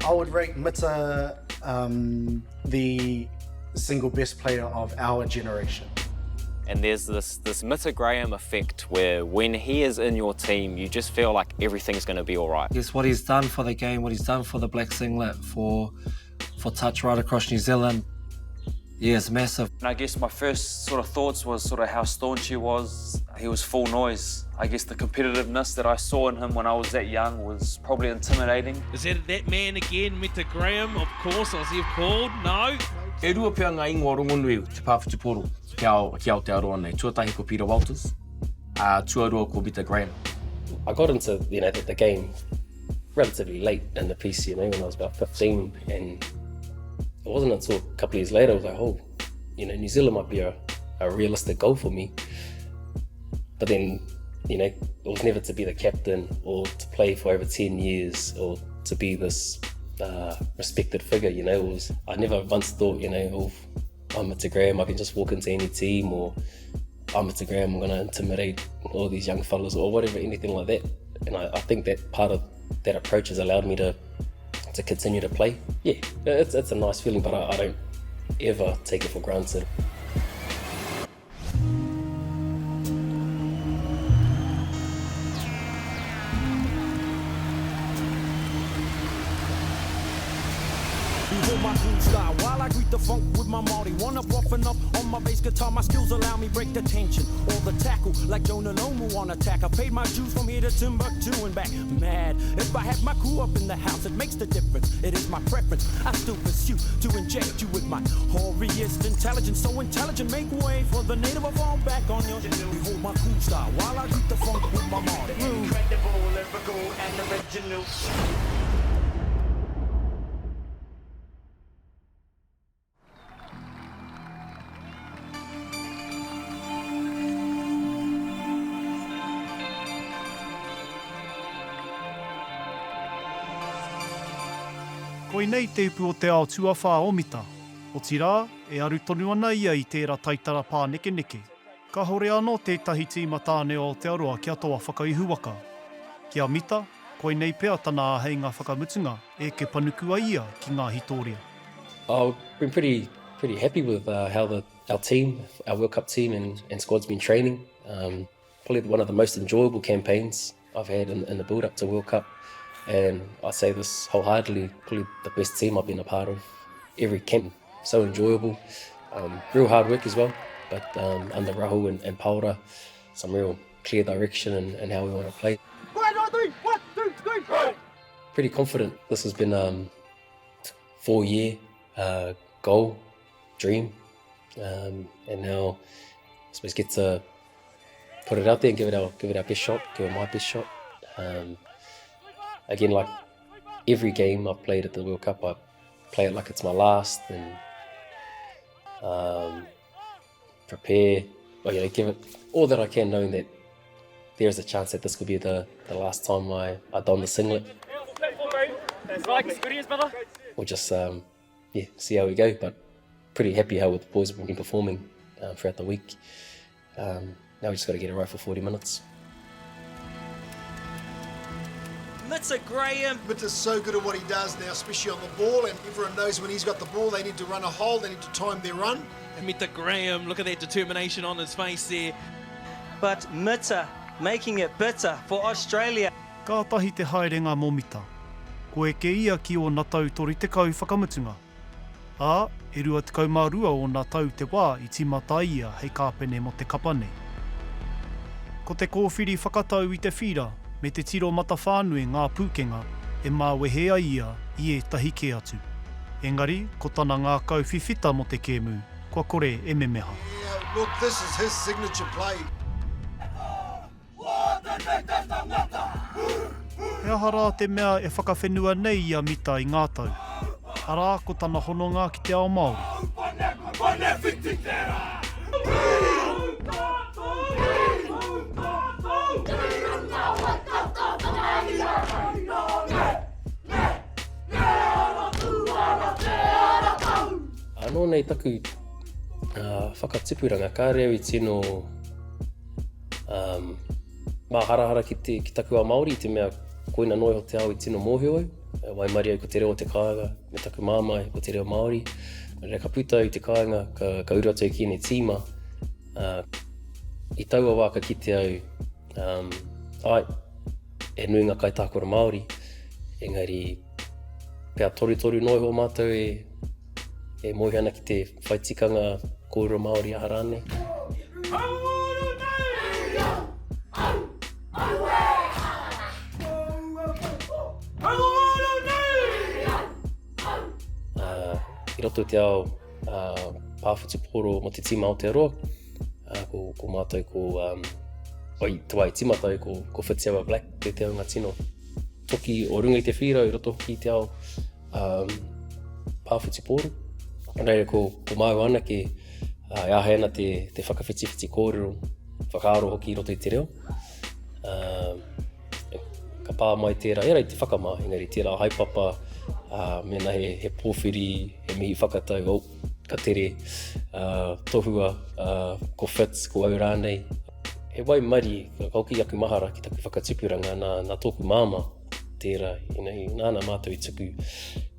I would rate Mita the single best player of our generation. And there's this Mita Graham effect where when he is in your team, you just feel like everything's going to be all right. Yes, what he's done for the game, what he's done for the Black Singlet, for touch right across New Zealand, yeah, it's massive. And I guess my first sort of thoughts was sort of how staunch he was. He was full noise. I guess the competitiveness that I saw in him when I was that young was probably intimidating. Is that man again, Mita Graham? Of course, as you've called, no? E rua pia ngā ingoa rongonu e te pāwhituporo ki Aotearoa nei. Tuatahi ko Peter Walters, tuarua ko Mita Graham. I got into the game relatively late in the piece, when I was about 15, and it wasn't until a couple of years later I was like, oh, New Zealand might be a realistic goal for me. But then, it was never to be the captain or to play for over 10 years or to be this respected figure, I never once thought, oh, I'm Mita Graham, I can just walk into any team, or I'm Mita Graham, I'm going to intimidate all these young fellas or whatever, anything like that. And I think that part of that approach has allowed me to continue to play. Yeah, it's a nice feeling, but I don't ever take it for granted. My groove style while I greet the funk with my MΑORI. Wanna buffing up on my bass guitar, my skills allow me break the tension or the tackle like Jonah Lomu on attack. I paid my dues from here to Timbuktu and back. Mad if I have my crew up in the house, it makes the difference. It is my preference. I still pursue to inject you with my hoariest intelligence. So intelligent, make way for the native of all back on your. Behold my groove style while I greet the funk with my MAORI. Incredible, lyrical, and original. Koinei te upu o te ao tuawha o Mita. O tira, e aru tonu ana ia I tērā taitara pā neke neke. Ka hore anō tētahi tīma tāne o Aotearoa kia toa whakaihu waka. Kia Mita, koinei pēr tana āheinga whakamutunga e ke panukua ia ki ngā hitoria. I've been pretty happy with how our team, our World Cup team and squad's been training. Probably one of the most enjoyable campaigns I've had in the build-up to World Cup. And I say this wholeheartedly, probably the best team I've been a part of. Every camp, so enjoyable. Real hard work as well, but under Rahul and Paura, some real clear direction and how we want to play. 1, 2, 3. Pretty confident. This has been a 4-year goal, dream, and now I suppose get to put it out there and give it our best shot, give it my best shot. Again, like every game I've played at the World Cup, I play it like it's my last and prepare, give it all that I can, knowing that there's a chance that this could be the last time I don the singlet. We'll just see how we go, but pretty happy how the boys have been performing throughout the week. Now we just got to get it right for 40 minutes. Mita Graham. Mita's so good at what he does now, especially on the ball, and everyone knows when he's got the ball, they need to run a hole, they need to time their run. And Mita Graham, look at that determination on his face there. But Mita making it bitter for Australia. Ka tahi te haerenga mō Mita. Ko e ke ia ki o nā tau tori te kau whakamutunga. Ā, e rua te kaumārua o nā tau te wā I timata ia hei kāpene mo te kapane. Ko te kōwhiri whakatau I te whira, me te tiro mata whānui ngā pūkenga e māwehea ia I e tahike atu. Engari, ko tana ngā kauwhiwhita mo te kēmu, kua kore e memeha. Yeah, look, this is his signature play. He ahara te mea e whakawhenua nei ia Mita I ngā tau. Arā ko tana hononga ki te ao Māori. Anō nei taku whakatipuranga, ka reo I tino mā harahara ki taku a Māori, te mea koina noi o te ao I tino mōhio au. wai mari ai ko te reo te kāinga, me taku māmai ko te reo Māori. Reka ka puta i te kāinga, ka uru atu ki nei tīma. I taua wā ka kite au, ai, e nui ngā kaitākora Māori, engari pēr tori noi ho mātou e mohi ana ki te whaitikanga kōrero Māori aha rāne. I roto te ao pāwhitu poro mo te tīma Aotearoa, ko mātou te timatau ko Whitiawa Black, te ao ngā tino. Toki o runga i te whira, i roto ki te ao pāwhitu poro. Reira ko māu ana ke ahe ana te whakawhiti kōrero, whakaaro hoki i roto i te reo. Ka pā mai tērā, era i te whakamā, engari tērā haipapa, mena he pōwhiri, he mihi whakatau, ka tere tohua, ko Fitz, ko au rānei. He wai mari, ka hoki aku mahara ki taku whakatupuranga, nā tōku māma tērā, nāna mātou i tuku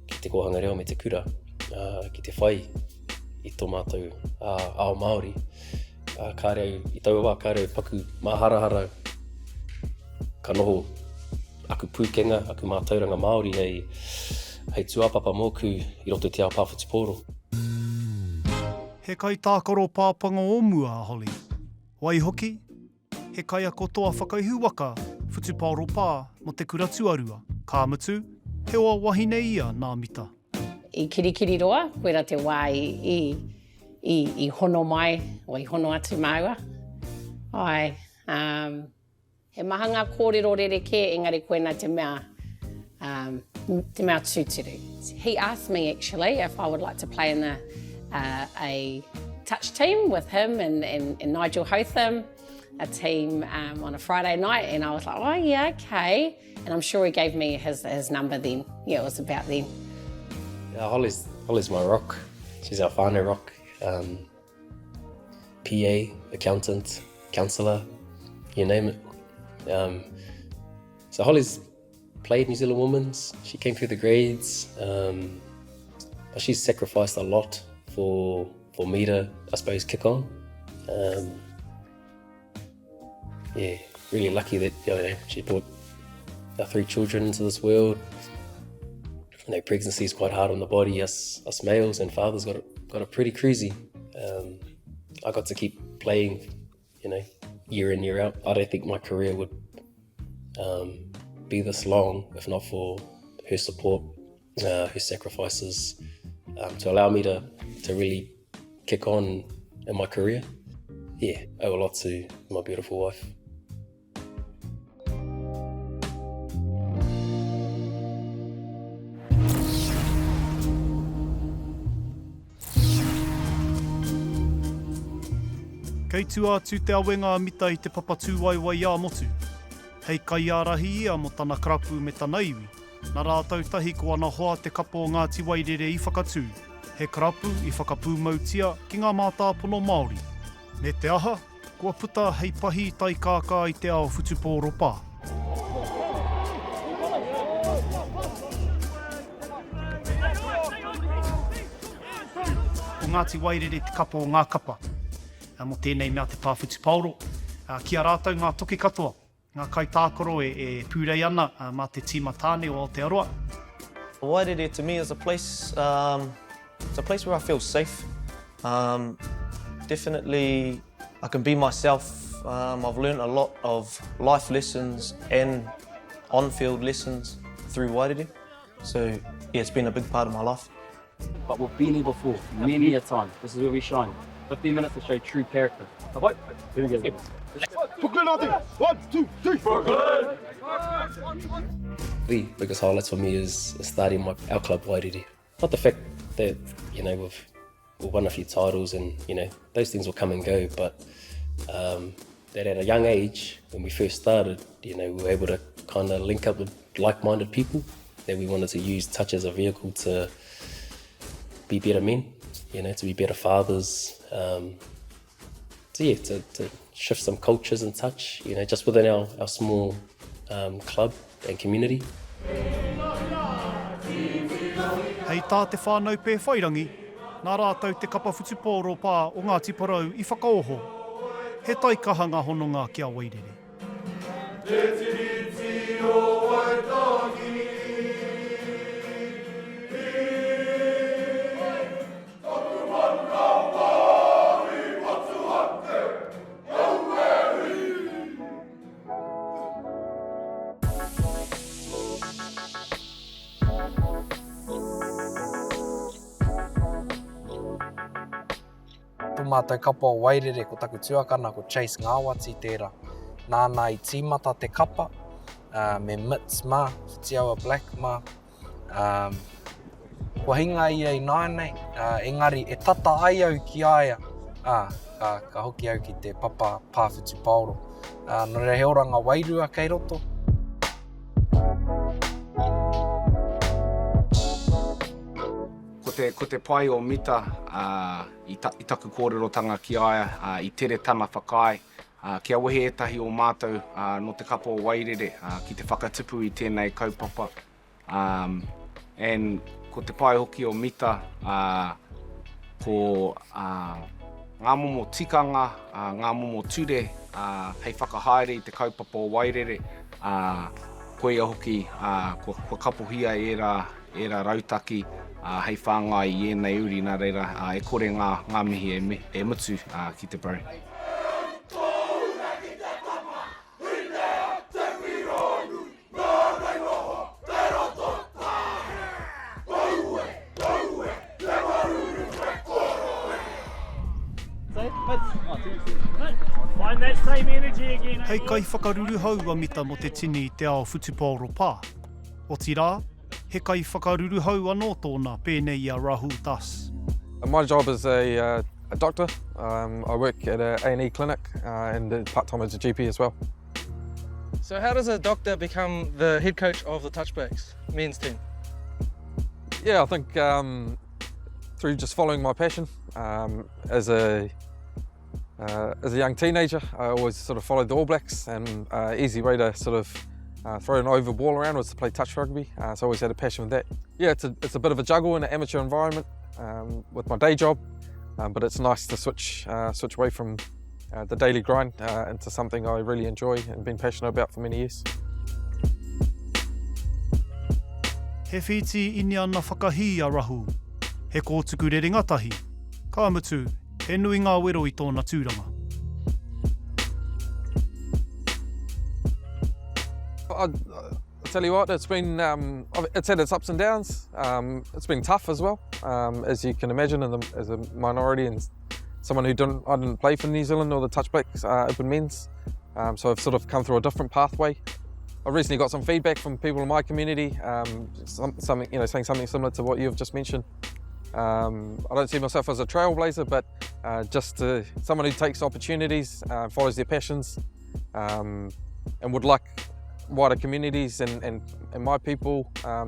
ki te kohanga reo me te kura, ki te whai i tō mātou ao Māori. Ka reo, i taua wā, ka reo paku māharahara, ka noho aku pūkenga, aku mātauranga Māori hei tuapapa mōku i roto te ao pāwhitu poro. He kai tākaro pāpanga o mua, Holly. Wai hoki, he kai a kotoa whakaihu waka, whutuparo pā mo te kura tuarua. Ka mutu, he oa wahine ia nā Mita. I kirikiri roa, koera te wā i hono mai, o i hono atu maua. Ai, he mahanga kōrero rereke, engari koena te mea tūturu. He asked me actually if I would like to play in a touch team with him and Nigel Hotham, a team on a Friday night, and I was like, oh yeah, okay. And I'm sure he gave me his number then. Yeah, it was about then. Yeah, Holly's my rock. She's our whānau rock. PA, accountant, counsellor, you name it. So Holly's played New Zealand Women's. She came through the grades. But she's sacrificed a lot for me to, I suppose, kick on. Yeah, really lucky that she brought our 3 children into this world. Pregnancy is quite hard on the body. Us males and fathers got it pretty crazy. I got to keep playing, year in, year out. I don't think my career would be this long if not for her support, her sacrifices, to allow me to really kick on in my career. Yeah, I owe a lot to my beautiful wife. Kei tu atu te awenga a Mita i te papatū waiwai a motu. Hei kai ārahi ia mo tana karapu me tana iwi. Nā rātau tahi ko ana hoa te kapo o Ngāti Wairere i whakatū. He karapu i whakapūmautia ki ngā mātāpono Māori. Me te aha, kua puta hei pahi tai kākā i te ao whutupōro pā. O Ngāti Wairere te kapo o ngā kapa. Mo tēnei mea te pāwhitu pauro. Kia rātou ngā toki katoa, ngā kai tākoro e pūrei ana mā te tīma tāne o Aotearoa. Wairere to me is a place, it's a place where I feel safe. Definitely I can be myself. I've learned a lot of life lessons and on-field lessons through Wairere. So yeah, it's been a big part of my life. But we've been here before, many a time. This is where we shine. 15 minutes to show true character. Here we go. One, two, three. The biggest highlights for me is starting our club Wairere. Not the fact that we've won a few titles and those things will come and go, but that at a young age when we first started, we were able to kind of link up with like-minded people. That we wanted to use touch as a vehicle to be better men, to be better fathers. To shift some cultures and touch, just within our small club and community. Hei tā te whānau pē whairangi, nā rātou te kapa whutupōro pā o ngā tiparau I whakaoho. He taikahanga hononga kia wairere. Te tiriti o Waitangi, Mātou kapa o Wairere ko taku tuakana ko Chase Ngāwati tērā. Nāna I tīmata te kapa, me Mits mā, Whitiaua Black mā. Kua hinga ia I nānei, engari e tata ai au ki aia. Ka hoki au ki te papa pāwhitu Paoro. Nō re he oranga wairua kei roto. Ko te pai o Mita I taku kōrerotanga ki aia, I tere tana whakai. Kia wehe etahi o mātou no te kapa o Wairere ki te whakatipu I tēnei kaupapa. And ko te pai hoki o Mita ko ngā momo tikanga, ngā momo ture, hei whakahaere I te kaupapa o Wairere. Koe hoki, ko kapohia e rā rautaki, hei whāngai I ēnei uri nā reira, e kore ngā mihi e mutu ki te parau. Find that same energy again. Hei kai whakaruru haua Mita mo te tini I te ao whutupōro pā. O tira, he kai whakaruru hau anō tōna pēnei a Rahul Das. My job is a doctor. I work at a A&E clinic and part-time as a GP as well. So how does a doctor become the head coach of the Touchbacks men's team? Yeah, I think through just following my passion. As a young teenager, I always sort of followed the All Blacks, and easy way to sort of throw an over ball around was to play touch rugby. So I always had a passion with that. Yeah, it's a bit of a juggle in an amateur environment with my day job, but it's nice to switch away from the daily grind into something I really enjoy and been passionate about for many years. He whiti ini ana whakahi a Rahul. He kōtuku re ringatahi. Ka mutu, he nui ngā wero I tōna tūranga. I'll tell you what, it's been it's had its ups and downs. It's been tough as well, as you can imagine, as a minority and someone who I didn't play for New Zealand or the Touchbacks Open Men's. So I've sort of come through a different pathway. I recently got some feedback from people in my community, something saying something similar to what you've just mentioned. I don't see myself as a trailblazer, but just someone who takes opportunities, follows their passions, and would like wider communities and my people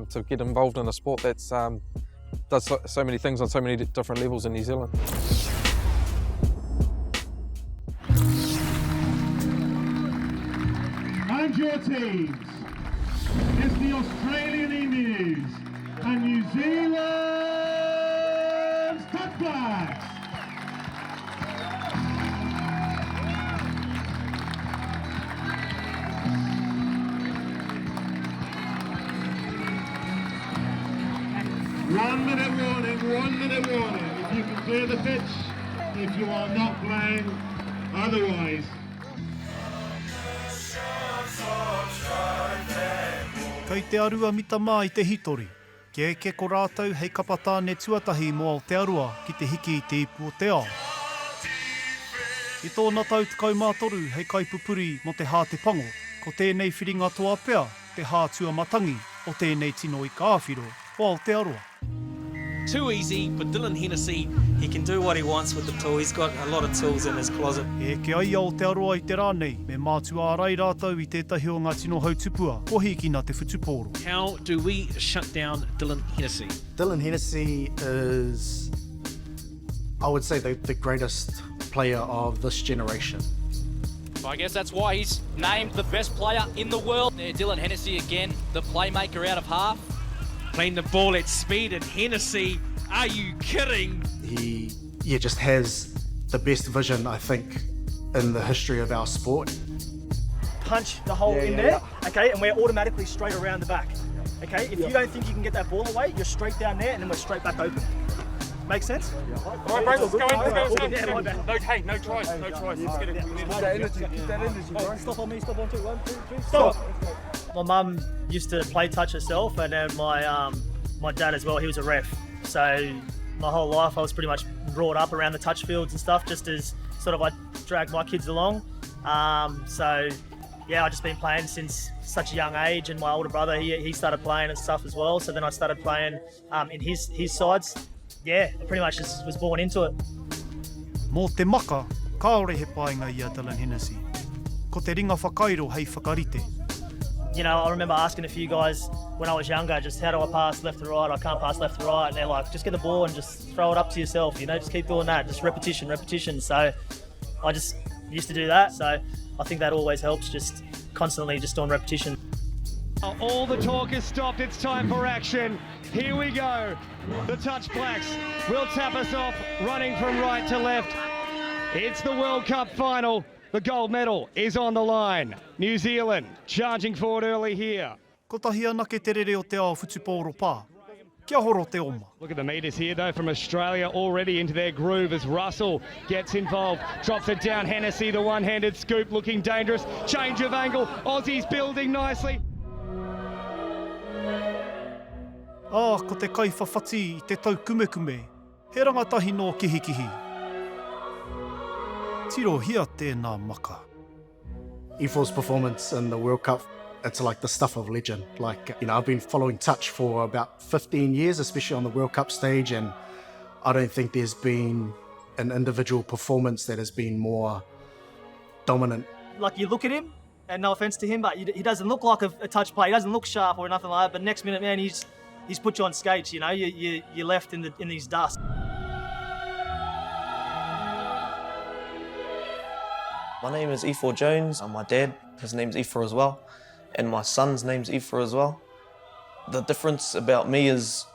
to get involved in a sport that's does so many things on so many different levels in New Zealand. And your teams, it's the Australian Emus and New Zealand's Touchbacks. One minute warning. If you can clear the pitch, if you are not playing, otherwise. Kei te arua Mita mā I te hitori. Ke ko rātou hei kapatāne tuatahi mo Aotearoa ki te hiki I te ipu o te ao. I tōna tau tekau mātoru hei kaipupuri mo te hā te pango, ko tēnei whiringa toa pea, te hā tua matangi o tēnei tino I ka āwhiro o Aotearoa. Too easy, but Dylan Hennessy, he can do what he wants with the tool. He's got a lot of tools in his closet. E ke ai Aotearoa I te rānei, me mātua ārai rātou I tētahi o ngā tino hautupua, kohi ki nā te whutupōro. How do we shut down Dylan Hennessy? Dylan Hennessy is, I would say, the greatest player of this generation. I guess that's why he's named the best player in the world. Dylan Hennessy again, the playmaker out of half. playing the ball at speed, and Hennessy, are you kidding? He just has the best vision, I think, in the history of our sport. Punch the hole in there, okay, and we're automatically straight around the back. Okay, if you don't think you can get that ball away, you're straight down there and then we're straight back open. Make sense? All right, bro, let's go in. No, hey, no tries. Let's get it. Keep that energy, bro. Stop on me, stop on 2, 1, 2, 3, stop! My mum used to play touch herself, and then my dad as well, he was a ref. So my whole life I was pretty much brought up around the touch fields and stuff, just as sort of I dragged my kids along. So yeah, I've just been playing since such a young age, and my older brother, he started playing and stuff as well. So then I started playing in his sides. Yeah, I pretty much just was born into it. Mō te maka, kāore he pāinga ia Dylan Hennessy. Ko te ringa whakairo hei whakarite. You know, I remember asking a few guys when I was younger, just how do I pass left to right? I can't pass left to right. And they're like, just get the ball and just throw it up to yourself, you know, just keep doing that. Just repetition. So I just used to do that. So I think that always helps, just constantly just doing repetition. All the talk is stopped. It's time for action. Here we go. The Touch Blacks will tap us off, running from right to left. It's the World Cup final. The gold medal is on the line. New Zealand charging forward early here. Ko tahi ana ke te rere o te ao whutupōro pā. Kia horo te oma. Look at the meters here though from Australia already into their groove as Russell gets involved. Drops it down. Hennessy, the one-handed scoop, looking dangerous. Change of angle. Aussies building nicely. Ko te kaiwhawhati I te tau kumekume. He rangatahi nō kihikihi. Tiro hia tēnā maka. Ifo's performance in the World Cup, it's like the stuff of legend. Like, you know, I've been following touch for about 15 years, especially on the World Cup stage, and I don't think there's been an individual performance that has been more dominant. Like, you look at him, and no offence to him, but he doesn't look like a touch player. He doesn't look sharp or nothing like that, but next minute, man, he's put you on skates, you know, you're left in these dust. My name is Ifo Jones. My dad, his name's Ifo as well. And my son's name's Ifo as well. The difference about me is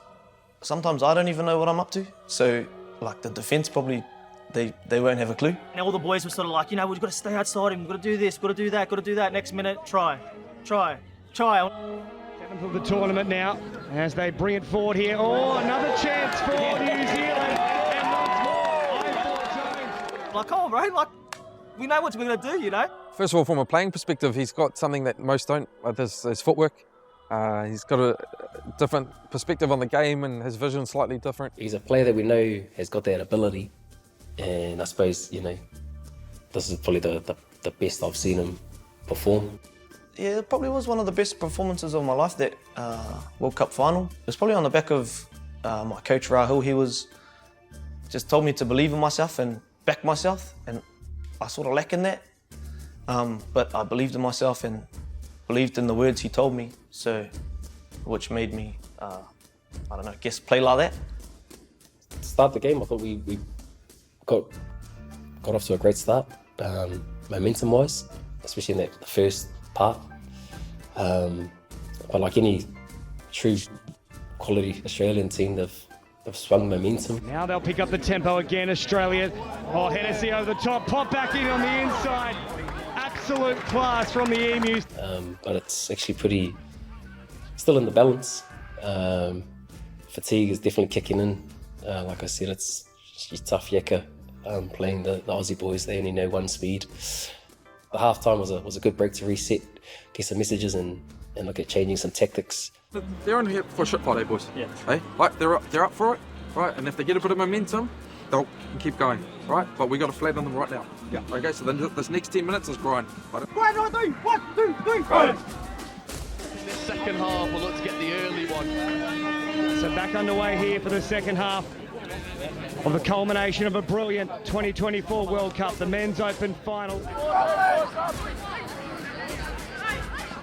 sometimes I don't even know what I'm up to. So, like, the defence probably, they won't have a clue. And all the boys were sort of like, you know, we've got to stay outside him, we've got to do this, got to do that, got to do that. Next minute, try. Seventh of the tournament now as they bring it forward here. Oh, another chance for New Zealand. And once more, Ifo Jones. Like, come on, bro, like, we know what we're going to do, you know? First of all, from a playing perspective, he's got something that most don't, like his footwork. He's got a different perspective on the game and his vision's slightly different. He's a player that we know has got that ability, and I suppose, you know, this is probably the best I've seen him perform. Yeah, it probably was one of the best performances of my life, that World Cup final. It was probably on the back of my coach Rahul. He just told me to believe in myself and back myself, and I sort of lack in that. But I believed in myself and believed in the words he told me, so which made me, I don't know, I guess play like that. To start the game, I thought we got off to a great start, momentum-wise, especially in the first part. But like any true quality Australian team, they've swung momentum. Now they'll pick up the tempo again, Australia. Oh, Hennessy over the top, pop back in on the inside. Absolute class from the Emus. But it's actually pretty, still in the balance. Fatigue is definitely kicking in. Like I said, it's tough yakka playing the Aussie boys. They only know one speed. The half-time was a good break to reset, get some messages and look at changing some tactics. They're only here for a shit fight, eh, boys? Yeah. Hey, like they're up for it, right? And if they get a bit of momentum, they'll keep going, right? But we got to flatten them right now. Yeah. Okay, so then this next 10 minutes is grind. Right? 1, 2, 3, go! In this second half, we'll look to get the early one. So back underway here for the second half of the culmination of a brilliant 2024 World Cup, the Men's Open final.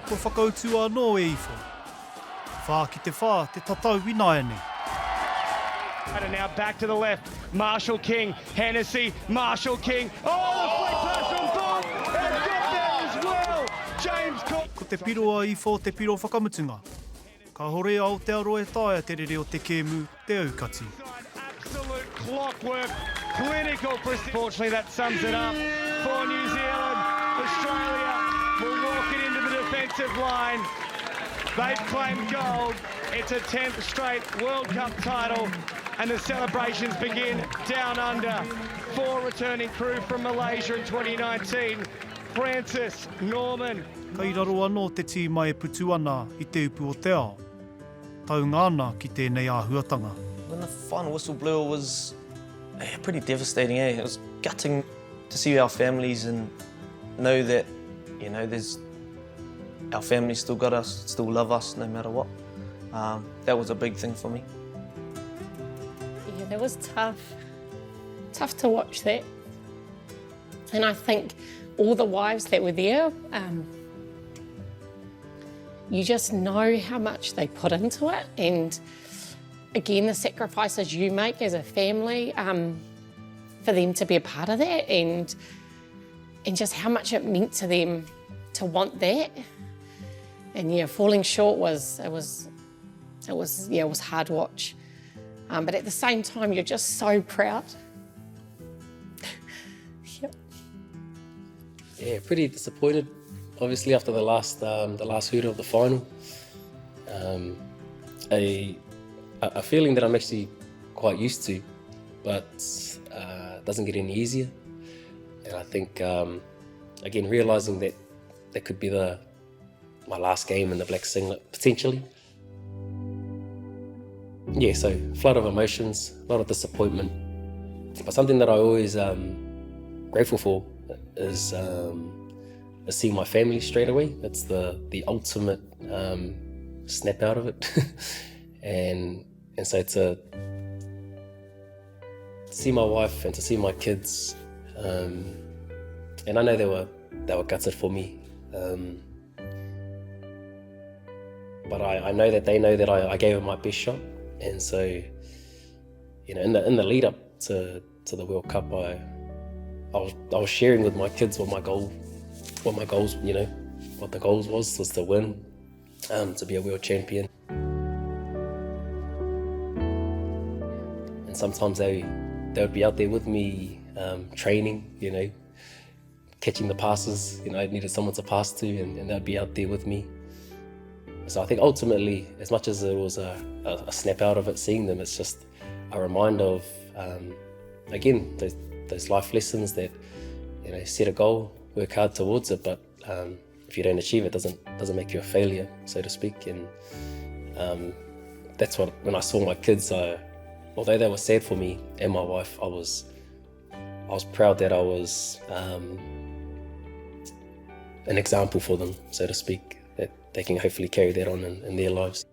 Ko whakautu anō e Ifo. Whā ki te whā, te tatau winaene. And now back to the left, Marshall King, Hennessy, Marshall King. Oh, the flick pass from Bob, and got there as well. James Cook. Ko te piro a Ifo, te piro whakamutunga. Ka hore Aotearoa e tāia te rere o te kēmu, te aukati. Absolute clockwork, clinical precision. Fortunately, that sums it up for New Zealand. Australia will walk it into the defensive line. They've claimed gold. It's a 10th straight World Cup title, and the celebrations begin down under. 4 returning crew from Malaysia in 2019. Francis, Norman. Kai raro anō te tī mai e putu ana I te upu o te ao. Tau ngāna ki tēnei āhuatanga. When the final whistle blew, it was pretty devastating. It was gutting to see our families and know that, you know, our families still got us, still love us no matter what. That was a big thing for me. Yeah, that was tough. Tough to watch that. And I think all the wives that were there, you just know how much they put into it, and again, the sacrifices you make as a family for them to be a part of that, and just how much it meant to them to want that. And yeah, falling short was hard to watch. But at the same time, you're just so proud. Yep. Yeah, pretty disappointed. Obviously, after the last hurdle of the final, a feeling that I'm actually quite used to, but doesn't get any easier. And I think again, realising that that could be my last game in the black singlet potentially. Yeah, so flood of emotions, a lot of disappointment, but something that I always grateful for is seeing my family straight away. It's the ultimate snap out of it. and so to see my wife and to see my kids, and I know they were gutted for me, but I know that they know that I gave it my best shot. And so, you know, in the lead up to the World Cup, I was sharing with my kids what my goals, you know, what the goals was to win, to be a world champion. And sometimes they would be out there with me, training, you know, catching the passes. You know, I needed someone to pass to, and they'd be out there with me. So I think ultimately, as much as it was a snap out of it, seeing them, it's just a reminder of, again, those life lessons that, you know, set a goal, work hard towards it, but if you don't achieve it, doesn't make you a failure, so to speak. And that's what, when I saw my kids, although they were sad for me and my wife, I was proud that I was an example for them, so to speak, that they can hopefully carry that on in their lives.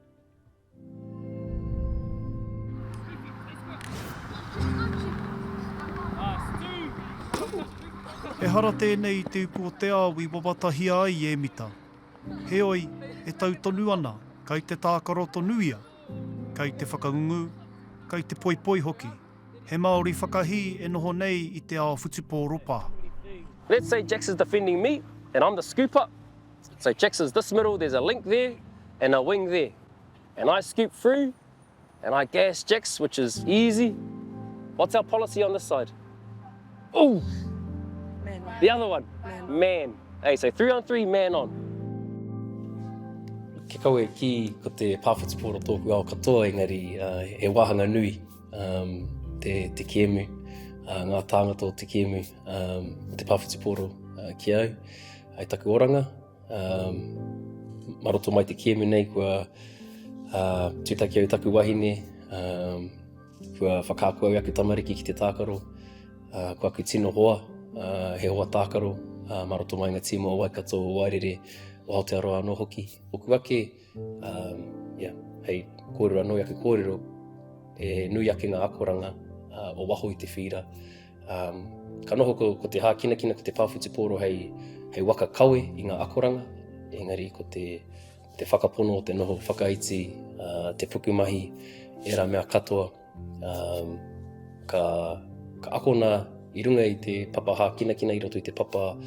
E hara tēnei te upu o te awi wawatahia ai e Mita. Heoi, e tautonu ana, kai te tākaroto nuia, kai te whakaungu, kai te poipoi hoki. He Māori whakahi e noho nei I te ao futupō ropa. Let's say Jax is defending me, and I'm the scooper. So Jax is this middle, there's a link there, and a wing there. And I scoop through, and I gas Jax, which is easy. What's our policy on this side? Ooh! The other one, man. Hey, so 3-on-3, man on. Ke kaue ki ko te pāwhutupōro tōku ao katoa, engari e wahanga nui te kiemu, ngā tāngata o te kiemu, te pāwhutupōro ki au, ai taku oranga. Maroto mai te kiemu nei, kua tūtaki au taku wahine, kua whakākua au aku tamariki ki te tākaro, kua aku tino hoa, he hoa tākaro, maroto mai ngā tīmo o Waikato o Wairere o Aotearoa anō hoki. Oku ake, hei kōrero anō aku kōrero, e nui ake ngā akoranga o waho I te whira. Ka noho ko te hākinakina ko te pāwhutupōro hei waka kawe I ngā akoranga, engari ko te whakapono o te noho whakaiti, te pukumahi, e rā mea katoa, ka akona I runga I te papa hākinakina I roto I te papa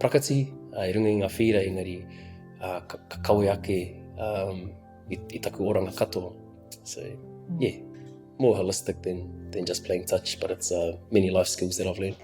prakati, I runga I ngā whira, engari ka kawe ake i taku oranga katoa. So, yeah, more holistic than just playing touch, but it's many life skills that I've learned.